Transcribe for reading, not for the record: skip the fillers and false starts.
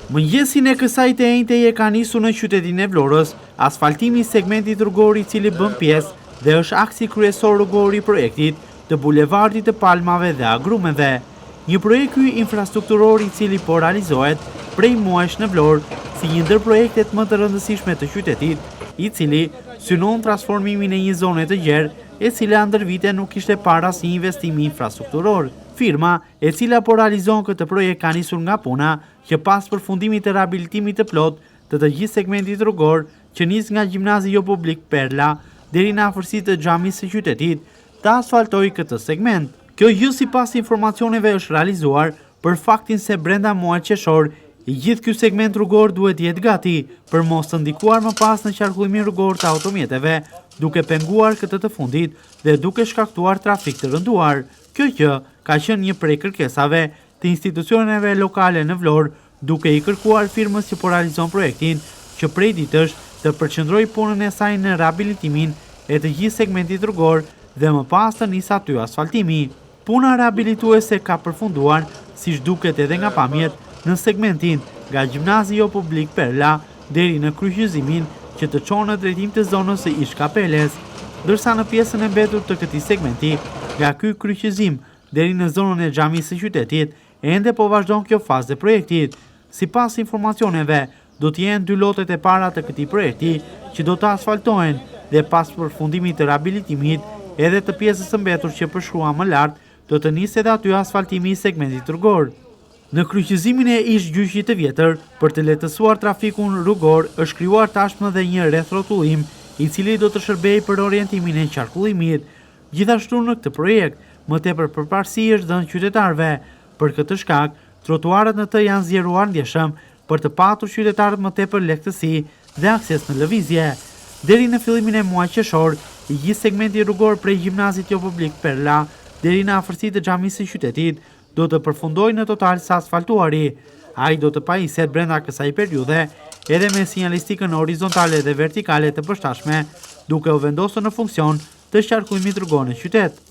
Mëngjesin e kësaj të enjtej e ka nisur në qytetin e Vlorës, asfaltimi i segmentit rrugor i cili bën pjesë dhe është aksi kryesor rrugor i projektit të bulevardit të palmave dhe agrumeve. Një projekt ky infrastrukturor i cili po realizohet prej muajsh në Vlorë si një ndër projektet më të rëndësishme të qytetit, i cili synon transformimin e një zone të gjerë e cila ndër vite nuk kishte parë asnjë investim infrastrukturor. Firma e cila po realizon këtë projekt ka nisur nga puna që pas përfundimit të rehabilitimit të plot të gjithë segmentit rrugor që nis nga Gjimnazi Jo Publik Perla deri në afërsitë të xhamisë së qytetit, të asfaltoj këtë segment. Kjo gjë sipas informacioneve është realizuar për faktin se brenda muajit qershor i gjithë ky segment rrugor duhet jetë gati për mos të ndikuar më pas në qarkullimin rrugor të automjeteve, duke penguar këtë të fundit dhe duke shkaktuar trafik të rënduar. Kjo gjë ka qenë një prej kërkesave të institucioneve lokale në Vlorë, duke i kërkuar firmës që po realizon projektin që prej ditësh të përqendrojë punën e saj në rehabilitimin e të gjithë segmentit rrugor dhe më pas të nisë aty asfaltimi. Puna rehabilituese ka përfunduar, siç duket edhe nga pamjet, në segmentin nga Gjimnazi Jo Publik Perla deri në kryqëzimin që të çon në drejtim të zonës së Ish Kapeles, ndërsa në pjesën e mbetur të këtij segmenti, nga ky kryqëzim deri në zonën e xhamisë së qytetit, ende po vazhdon kjo fazë e projektit. Sipas informacioneve, do të jenë 2 lotet e para të këtij projekti që do të asfaltohen dhe pas përfundimit të rehabilitimit edhe të pjesës së mbetur që përshkruam më lart, do të nisë edhe aty asfaltimi i segmentit rrugor. Në kryqëzimin e ish gjyqit të vjetër, për të lehtësuar trafikun rrugor, është krijuar tashmë dhe një rrethrotullim, i cili do të shërbejë për orientimin e qarkullimit. Gjithashtu në këtë projekt, më tepër përparësi është dhënë qytetarëve. Për këtë shkak, trotuarët në të janë zgjeruar ndjeshëm për të patur qytetarët më tepër lehtësi dhe akses në lëvizje. Deri në fillimin e muajit qershor, i gjithë segmenti rrugor prej Gjimnazit Jo Publik Perla deri në afërsitë të xhamisë së qytetit do të përfundojë në total sa asfaltuari. Ai do të pajiset brenda kësaj periudhe edhe me sinjalistikën horizontale dhe vertikale të përshtatshme, duke u vendosur në funksion të qarkullimit rrugor në qytet.